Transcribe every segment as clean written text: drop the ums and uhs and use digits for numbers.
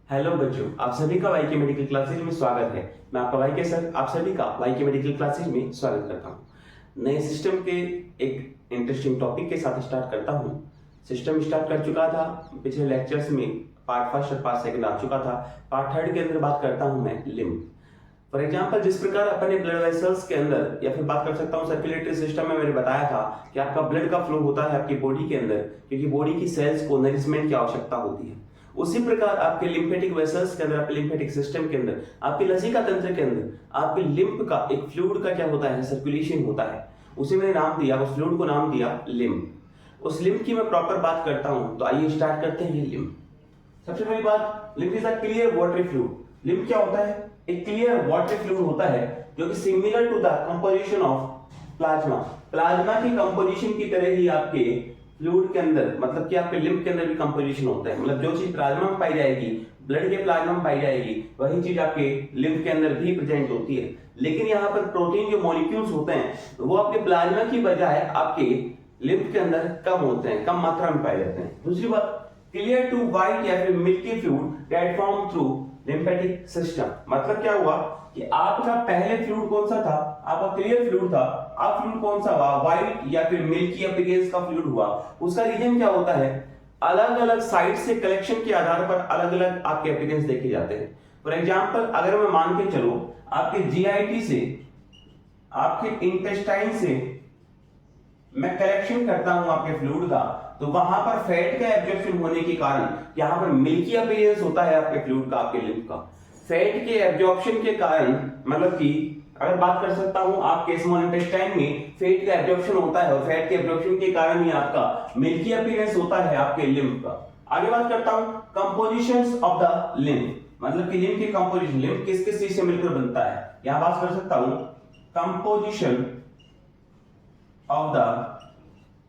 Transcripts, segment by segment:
Hello बच्चों, आप सभी का वाईके मेडिकल क्लासेज में स्वागत है। मैं आपका वाईके सर आप सभी का वाईके मेडिकल क्लासेज में स्वागत करता हूं। नए सिस्टम के एक इंटरेस्टिंग टॉपिक के साथ स्टार्ट करता हूं। सिस्टम स्टार्ट कर चुका था, पिछले लेक्चर्स में पार्ट फर्स्ट और पार्ट सेकंड आ चुका था। पार्ट थर्ड के अंदर बात करता हूं मैं लिम्ब। फॉर एग्जाम्पल, जिस प्रकार अपने ब्लड वेसल्स के अंदर या फिर बात कर सकता हूँ सर्कुलेटरी सिस्टम में मैंने बताया था कि आपका ब्लड का फ्लो होता है आपकी बॉडी के अंदर, क्योंकि बॉडी की सेल्स को नरिशमेंट की आवश्यकता होती है। उसी प्रकार आपके लिम्फेटिक वेसल्स के अंदर, आपके लिम्फेटिक सिस्टम के अंदर, आपके लसिका तंत्र के अंदर आपके लिम्फ का एक फ्लूइड का क्या होता है, सर्कुलेशन होता है। उसे मैंने नाम दिया, उस फ्लूइड को नाम दिया लिम्फ। उस लिम्फ की मैं प्रॉपर बात करता हूं, तो आइए स्टार्ट करते हैं। ये लिम्फ, सबसे पहली बात, lymph is a clear watery fluid. Lymph क्या होता है? एक क्लियर वाटरी फ्लूइड होता है जो कि similar to the composition of plasma. Plasma की कंपोजिशन की तरह ही आपके फ्लूइड के अंदर, मतलब कि आपके लिम्फ के अंदर भी कंपोजिशन होता है। मतलब जो चीज प्लाज्मा में पाई जाएगी, ब्लड के प्लाज्मा में पाई जाएगी, वही चीज आपके लिम्फ के अंदर भी प्रेजेंट होती है। लेकिन यहाँ पर प्रोटीन जो मॉलिक्यूल्स होते हैं वो आपके प्लाज्मा की बजाय आपके लिम्फ के अंदर कम होते हैं, कम मात्रा में पाए जाते हैं। दूसरी बात, क्लियर टू व्हाइट या फिर milky fluid that form through lymphatic system. मतलब क्या हुआ कि आपका पहले फ्लूइड कौन सा था? आपका क्लियर फ्लूइड था। अब फ्लूइड कौन सा हुआ? व्हाइट या फिर मिल्की अपीयरेंस का फ्लूइड हुआ। उसका रीजन क्या होता है? अलग अलग साइड से कलेक्शन के आधार पर अलग अलग आपके अपीयरेंस देखे जाते हैं। फॉर एग्जांपल, अगर मैं मान के चलो आपके जीआईटी से, आपके इंटेस्टाइन से मैं कलेक्शन करता हूं आपके फ्लूइड का, तो वहां पर फैट का एब्जॉर्प्शन होने के कारण यहां पर मिल्की अपीयरेंस होता है आपके फ्लूइड का, आपके लिम्फ का। फैट के एब्जॉर्प्शन के कारण, मतलब कि अगर बात कर सकता हूं आपके स्मॉल इंटेस्टाइन में फैट का एब्जॉर्प्शन होता है और फैट के एब्जॉर्प्शन के कारण ही आपका मिल्की अपीयरेंस होता है आपके लिम्फ का। आगे बात करता हूं कंपोजिशंस ऑफ द लिम्फ, मतलब कि लिम्फ की कंपोजिशन, लिम्फ किस किस चीज से मिलकर बनता है। यहां बात कर सकता हूं composition of the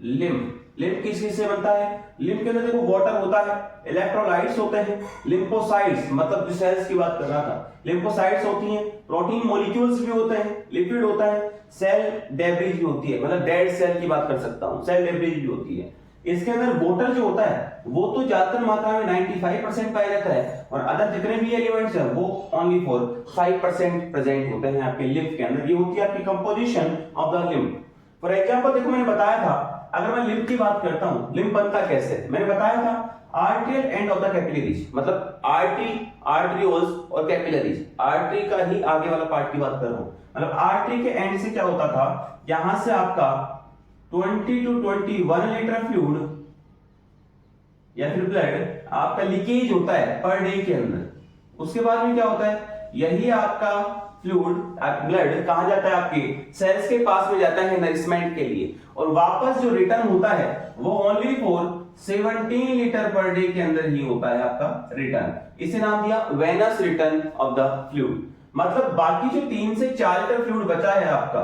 lymph. Lymph किस चीज से बनता है? लिम्फ के अंदर देखो वाटर होता है, इलेक्ट्रोलाइट्स होते हैं, लिम्फोसाइट्स, मतलब जो सेल्स की बात कर रहा था, लिम्फोसाइट्स होती हैं, प्रोटीन मॉलिक्यूल्स भी होते हैं, लिपिड होता है, सेल डेब्रिज भी होती है, मतलब डेड सेल की बात कर सकता हूं, सेल डेब्रिज भी होती है। इसके अंदर वाटर जो होता है वो तो ज्यादातर मात्रा में 95% पाया जाता है, और अदर जितने भी एलिमेंट्स हैं वो ओनली फॉर 5% प्रेजेंट होते हैं आपके लिम्फ के अंदर। ये होती है आपकी composition of the lymph. For example देखो, मैंने बताया था, अगर मैं लिम्फ की बात करता हूं, लिम्फ बनता कैसे, मैंने बताया था arterial end of the capillaries, मतलब आर्टरी, आर्टरियोल्स और कैपिलरीज। आर्टरी का ही आगे वाला पार्ट की बात कर रहा हूं, मतलब आर्टरी के एंड से क्या होता था, यहां से आपका 20 to 21 लीटर फ्लूइड या फिर ब्लड आपका लीकेज होता है पर डे के अंदर। उसके बाद में क्या होता है, यही आपका फ्लूइड ब्लड कहां जाता है? आपके सेल्स के पास में जाता है नरिशमेंट के लिए, और वापस जो रिटर्न होता है वो only for 17 litre per day के अंदर ही होता है आपका रिटर्न। इसे नाम दिया Venus return of the fluid. मतलब बाकी जो 3 से 4 लीटर फ्लूइड बचा है आपका,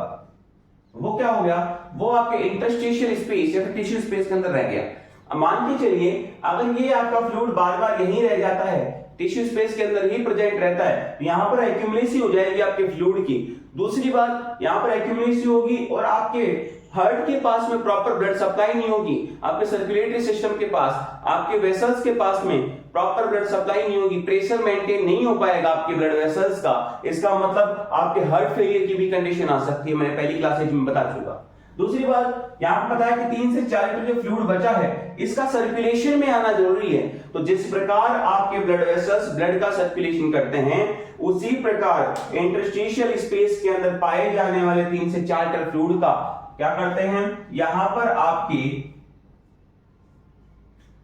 वो क्या हो गया? वो आपके इंटरस्टिशियल स्पेस या फिर टिश्यू स्पेस के अंदर रह गया। अब मान के चलिए अगर ये आपका फ्लूइड बार बार यहीं रह जाता है, टिश्यू स्पेस के अंदर ही प्रेजेंट रहता है, यहां पर एक्यूमुलेसी हो जाएगी आपके फ्लूइड की। दूसरी बात, यहां पर एक्यूमुलेसी होगी और आपके हार्ट के पास में प्रॉपर ब्लड सप्लाई नहीं होगी, आपके सर्कुलेटरी सिस्टम के पास, आपके वेसल्स के पास में प्रॉपर ब्लड सप्लाई नहीं होगी, प्रेशर मेंटेन नहीं हो पाएगा आपके ब्लड वेसल्स का। इसका मतलब आपके हार्ट फेलियर की भी कंडीशन आ सकती है, मैंने पहली क्लासेज में बता चुका। दूसरी बात, यहां पर बताया कि 3 से 4 लीटर जो फ्लूइड बचा है इसका सर्कुलेशन में आना जरूरी है। तो जिस प्रकार आपके ब्लड वेसल्स ब्लड का सर्कुलेशन करते हैं, उसी प्रकार इंटरस्टिशियल स्पेस के अंदर पाए जाने वाले 3 से 4 लीटर फ्लूइड का क्या करते हैं, यहां पर आपकी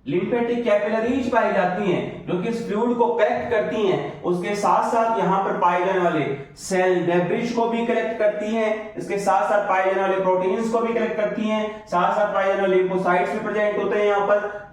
लिम्फेटिक कैपिलरीज पाई जाती हैं जो कि इस फ्लूइड को कलेक्ट करती हैं। उसके साथ साथ यहां पर पाए जाने वाले सेल डेब्रिज को भी कलेक्ट करती हैं, इसके साथ साथ पाए जाने वाले प्रोटीन्स को भी कलेक्ट करती हैं, साथ साथ पाए जाने वाले लिम्फोसाइट्स भी प्रेजेंट होते हैं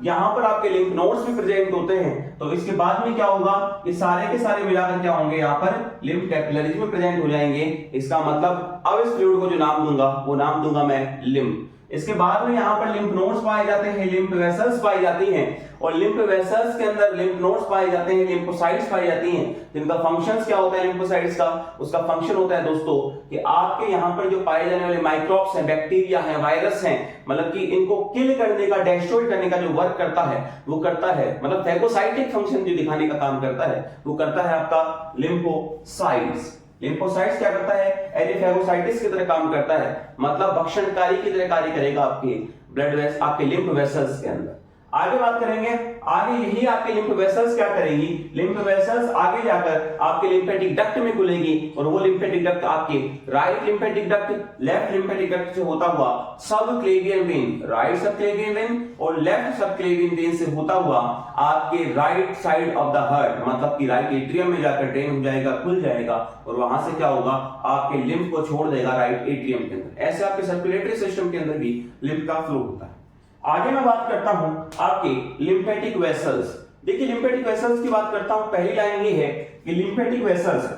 यहां पर आपके लिम्फ नोड्स भी प्रेजेंट होते हैं। तो इसके बाद में क्या होगा, ये सारे के सारे मिलाकर क्या होंगे, यहां पर लिम्फ कैपिलरीज में प्रेजेंट हो जाएंगे। इसका मतलब अब इस फ्लूइड को जो नाम दूंगा वो नाम दूंगा मैं लिम्फ। इसके बाद में यहाँ पर लिम्फ नोड्स पाए जाते हैं, लिम्फ वेसल्स पाई जाती हैं, और लिम्फ वेसल्स के अंदर लिम्फ नोड्स पाए जाते हैं, लिम्फोसाइट्स पाई जाती हैं, जिनका फंक्शंस क्या होता है लिम्फोसाइट्स का? उसका फंक्शन होता है दोस्तों कि आपके यहाँ पर जो पाए जाने वाले माइक्रोब्स हैं, बैक्टीरिया हैं, वायरस हैं, मतलब कि इनको किल करने का, डेस्ट्रॉय करने का जो वर्क करता है वो करता है, मतलब फैगोसाइटिक फंक्शन जो दिखाने का काम करता है वो करता है आपका लिम्फोसाइट्स। लिम्फोसाइट्स क्या करता है? एज ए फैगोसाइटिस की तरह काम करता है, मतलब भक्षणकारी की तरह कार्य करेगा आपके ब्लड वेस, आपके लिम्फ वेसल्स के अंदर। आगे बात करेंगे, आगे यही आपके लिम्फ वेसल्स क्या करेंगी? लिम्फ वेसल्स आगे जाकर आपके लिम्फेटिक डक्ट में खुलेगी, और वो लिम्फेटिक डक्ट आपके right lymphatic duct, left lymphatic duct से होता हुआ subclavian vein, right subclavian vein और लेफ्ट सबक्लेवियन वेन से होता हुआ आपके right side of the heart, मतलब कि राइट एट्रियम में जाकर ड्रेन हो जाएगा, खुल जाएगा, और वहां से क्या होगा? आपके लिम्फ को छोड़ देगा राइट एट्रियम के अंदर। ऐसे आपके सर्कुलेटरी सिस्टम के अंदर भी लिम्फ का फ्लो होता है। आगे मैं बात करता हूं आपके लिम्फेटिक वेसल्स। देखिए लिम्फेटिक वेसल्स की बात करता हूं, पहली लाइन ये है कि लिम्फेटिक वेसल्स,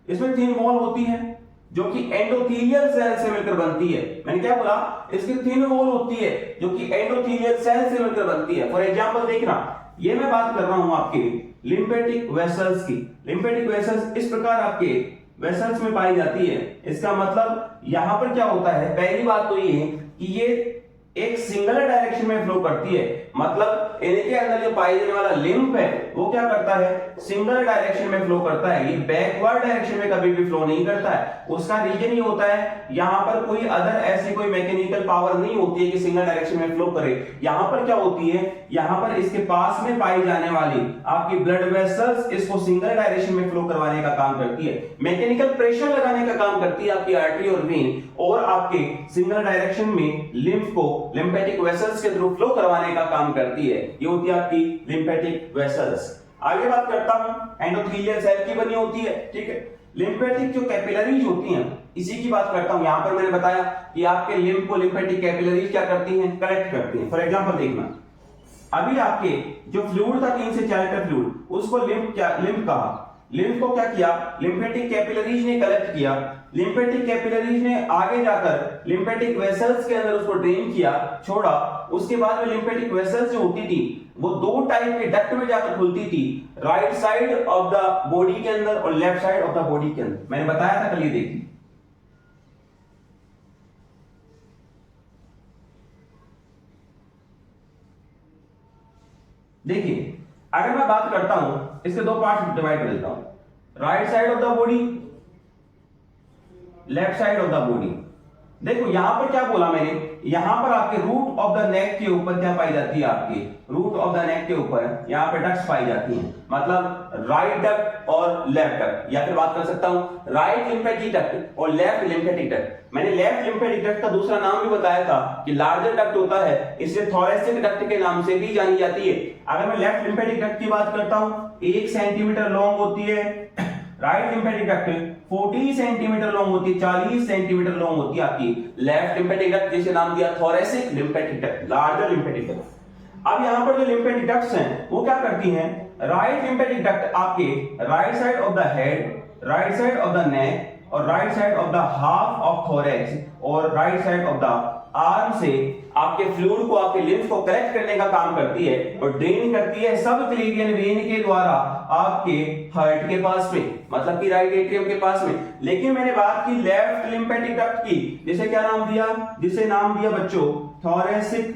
इसमें 3 वॉल होती है जो कि एंडोथेलियल सेल से मिलकर बनती है। मैंने क्या बोला? इसकी 3 वॉल होती है जो कि एंडोथेलियल सेल से मिलकर बनती है। फॉर एग्जांपल देखना, ये मैं बात कर रहा हूं आपके लिम्फेटिक वेसल्स की। लिम्फेटिक वेसल्स इस प्रकार आपके वेसल्स में पाई जाती है। इसका मतलब यहां पर क्या होता है? पहली बात तो ये है कि ये एक सिंगल डायरेक्शन में फ्लो करती है, मतलब इनके अंदर जो पाए जाने वाला लिम्फ है वो क्या करता है? सिंगल डायरेक्शन में फ्लो करता है। ये बैकवर्ड डायरेक्शन में कभी भी फ्लो नहीं करता है। उसका रीजन ये होता है, यहां पर कोई अदर ऐसी कोई मैकेनिकल पावर नहीं होती है कि सिंगल डायरेक्शन में फ्लो करे। यहां पर क्या होती है? यहां पर इसके पास में पाई जाने वाली आपकी ब्लड वेसल्स इसको सिंगल डायरेक्शन में फ्लो करवाने का काम करती है, मैकेनिकल प्रेशर लगाने का काम करती है आपकी आर्टरी और वेन, और आपके सिंगल डायरेक्शन में लिम्फ को लिम्फेटिक वेसल्स के थ्रू फ्लो करवाने का काम करती है। ये होती है आपकी लिम्फेटिक वेसल्स। आगे बात करता हूं, एंडोथेलियल सेल की बनी होती है, ठीक है। लिम्फेटिक जो कैपिलरीज होती हैं इसी की बात करता हूं। यहां पर मैंने बताया कि आपके लिम्फ को लिम्फेटिक कैपिलरीज क्या करती हैं? कलेक्ट करती हैं। फॉर एग्जांपल देखना, अभी आपके जो फ्लूइड था 3 से 4 लीटर फ्लूइड, उसको लिम्फ कहा। लिम्फ को क्या किया? लिम्फेटिक कैपिलरीज ने कलेक्ट किया। लिम्फेटिक कैपिलरीज ने आगे जाकर लिम्फेटिक वेसल्स के अंदर उसको ड्रेन किया, छोड़ा। उसके बाद में लिम्फेटिक वेसल्स जो होती थी वो 2 टाइप के डक्ट में जाकर खुलती थी, right side of the body के अंदर और left side of the body के अंदर। मैंने बताया था कल, ये देखिए देखिए अगर मैं बात करता हूं, इसके 2 पार्ट डिवाइड कर देता हूं, right side of the body, left side of the body. देखो यहां पर क्या बोला मैंने? यहां पर आपके रूट ऑफ द नेक के ऊपर क्या पाई जाती है? आपकी रूट ऑफ द नेक के ऊपर यहां पे डक्ट्स पाई जाती हैं, मतलब राइट डक्ट और लेफ्ट डक्ट, या फिर बात कर सकता हूं राइट लिम्फेटिक डक्ट और लेफ्ट लिम्फेटिक डक्ट। मैंने लेफ्ट लिम्फेटिक डक्ट का दूसरा नाम भी बताया था कि लार्जर डक्ट होता है, इसलिए थोरेसिक डक्ट के नाम से भी जानी जाती है। अगर मैं लेफ्ट लिम्फेटिक डक्ट की बात करता हूं, 1 सेंटीमीटर लॉन्ग होती है। Right lymphatic duct 40 centimetre long होती है, 40 सेंटीमीटर लॉन्ग होती है आपकी लेफ्ट लिम्फेटिक डक्ट, जिसे नाम दिया thoracic lymphatic duct, larger lymphatic duct. अब यहां पर जो लिम्फेटिक डक्ट्स हैं वो क्या करती हैं? राइट लिम्फेटिक डक्ट आपके right side of the head, right side of the neck और right side of the half of thorax और right side of the arm से आपके फ्लूइड को, आपके लिम्फ को कलेक्ट करने का काम करती है और ड्रेन करती है सबक्लेवियन वेन के द्वारा आपके हार्ट के पास में, मतलब कि राइट एट्रियम के पास में। लेकिन मैंने बात की लेफ्ट लिम्फेटिक डक्ट की, जिसे क्या नाम दिया? जिसे नाम दिया बच्चों थोरेसिक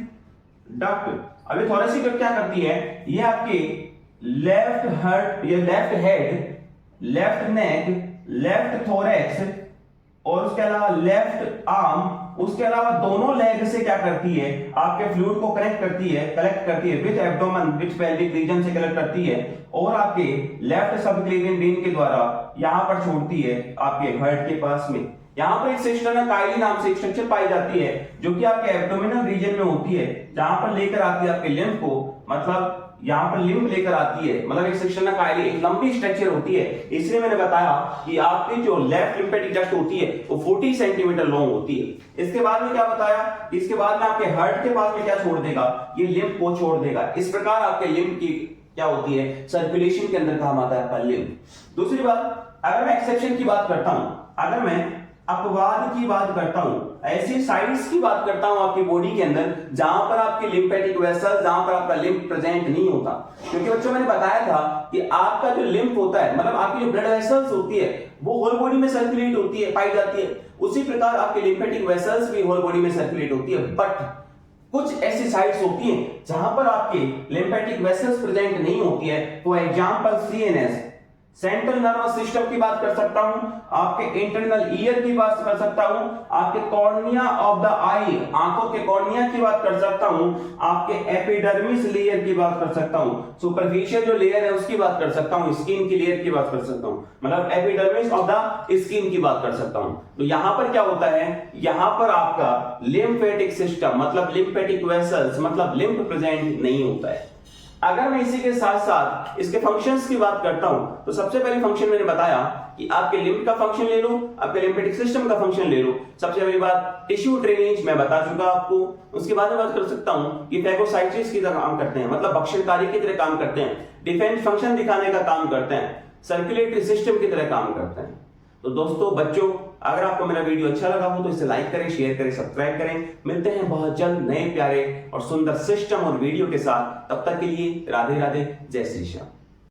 डक्ट। अभी थोरेसिक डक्ट क्या करती है? ये आपके लेफ्ट हार्ट या लेफ्ट हेड, लेफ्ट नेक, लेफ्ट थोरेक्स और उसके अलावा लेफ्ट आर्म, उसके अलावा दोनों लेग से क्या करती है? आपके फ्लूइड को कलेक्ट करती है with abdomen, with pelvic region से कलेक्ट करती है और आपके लेफ्ट सबक्लेवियन वेन के द्वारा यहां पर छोड़ती है आपके हार्ट के पास में। यहां पर एक सिस्टर्ना काइली नाम से एक स्ट्रक्चर पाई जाती है जो कि आपके एब्डोमिनल रीजन में होती है, जहां पर लेकर आती है आपके लिम्फ को, मतलब यहां पर लिम्फ लेकर आती है, मतलब एक सिस्टर्ना काइली एक लंबी स्ट्रक्चर होती है। इसलिए मैंने बताया कि आपकी जो लेफ्ट लिम्फेटिक डक्ट होती है वो 40 सेंटीमीटर लॉन्ग होती है। इसके बाद में क्या बताया? इसके बाद में आपके हार्ट के पास में क्या छोड़ देगा? ये लिम्फ को छोड़ देगा। इस प्रकार आपके लिम्फ की क्या होती है? सर्कुलेशन के अंदर काम आता है आपका लिम्फ। दूसरी बात, अगर मैं एक्सेप्शन की बात करता हूं, अगर मैं अपवाद की बात करता हूं, ऐसी साइट्स की बात करता हूं आपकी बॉडी के अंदर जहां पर आपकी लिम्फेटिक वेसल, जहां पर आपका लिम्फ प्रेजेंट नहीं होता। क्योंकि बच्चों मैंने बताया था कि आपका जो लिम्फ होता है, मतलब आपकी जो ब्लड वेसल्स होती है वो होल बॉडी में सर्कुलेट होती है, पाई जाती है। उसी प्रकार आपकी लिम्फेटिक वेसल्स भी होल बॉडी में सर्कुलेट होती है, बट कुछ ऐसी साइट्स होती हैं जहां पर आपके लिम्फेटिक वेसल्स प्रेजेंट नहीं होती है। For example CNS, central nervous system की बात कर सकता हूं, आपके इंटरनल ईयर की बात कर सकता हूं, आपके कॉर्निया ऑफ द आई, आंखों के कॉर्निया की बात कर सकता हूं, आपके एपिडर्मिस लेयर की बात कर सकता हूं, सुपरफिशियल जो लेयर है उसकी बात कर सकता हूं, स्किन की लेयर की बात कर सकता हूं, मतलब एपिडर्मिस ऑफ द स्किन की बात कर सकता हूं। तो यहां पर क्या होता है, यहां पर आपका लिम्फेटिक सिस्टम मतलब लिम्फेटिक वेसल्स मतलब लिम्फ प्रेजेंट नहीं होता है। अगर मैं इसी के साथ साथ इसके फंक्शंस की बात करता हूं, तो सबसे पहले फंक्शन मैंने बताया कि आपके लिम्फ का फंक्शन ले लो, आपके लिम्फेटिक सिस्टम का फंक्शन ले लो। सबसे पहली बात टिश्यू ड्रेनेज मैं बता चुका आपको। उसके बाद में बात कर सकता हूं कि फैगोसाइटोसिस की तरह काम करते हैं, मतलब भक्षणकारी की तरह काम करते हैं, डिफेंस फंक्शन दिखाने का काम करते हैं, सर्कुलेटरी सिस्टम की तरह काम करते हैं। तो दोस्तों, बच्चों, अगर आपको मेरा वीडियो अच्छा लगा हो तो इसे लाइक करें, शेयर करें, सब्सक्राइब करें। मिलते हैं बहुत जल्द नए प्यारे और सुंदर सिस्टम और वीडियो के साथ। तब तक के लिए राधे राधे, जय श्री श्याम।